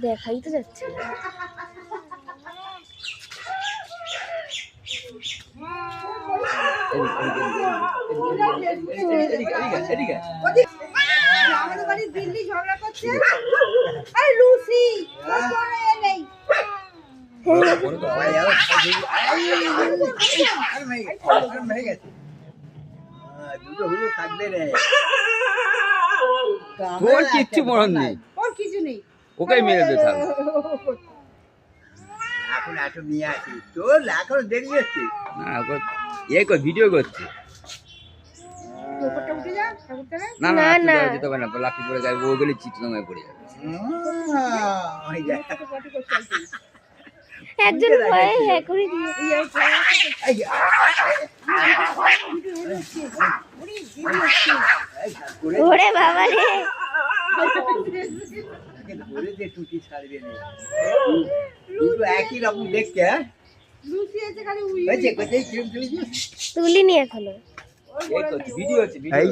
দেখাই তো যাচ্ছে না। আমাদের বাড়ি দিল্লি ঝগড়া করছে। আরে লুসি দুটো হলো থাকবে রে। তোর কিচ্ছু মরণ নেই, ওর কিছু নেই, ওকেই মেরে দে থাক। এখন এত নিয়ে আসি তোর এখনো দেরি হচ্ছে। না ওকে এই কর ভিডিও করছে। উপরটা উঠে যা ঠাকুরটা। না না না, না না। যেতে পারে না, লাঠি পড়ে যাবে, ও গেলে চিত্রময় পড়ে যাবে। ওই যা। একজন ভয়ে হ্যাঁ করে দিয়ে এই যা। করে ওরে বাবা রে। করে দে টুটি ছাড়বে না। দুটো একই রকম দেখতে। হ্যাঁ লুসি আছে খালি উই হয়েছে কোথায় কিরম চলেছিস? তুলিনি এখনো। এই করছে ভিডিও হচ্ছে ভিডিও। এই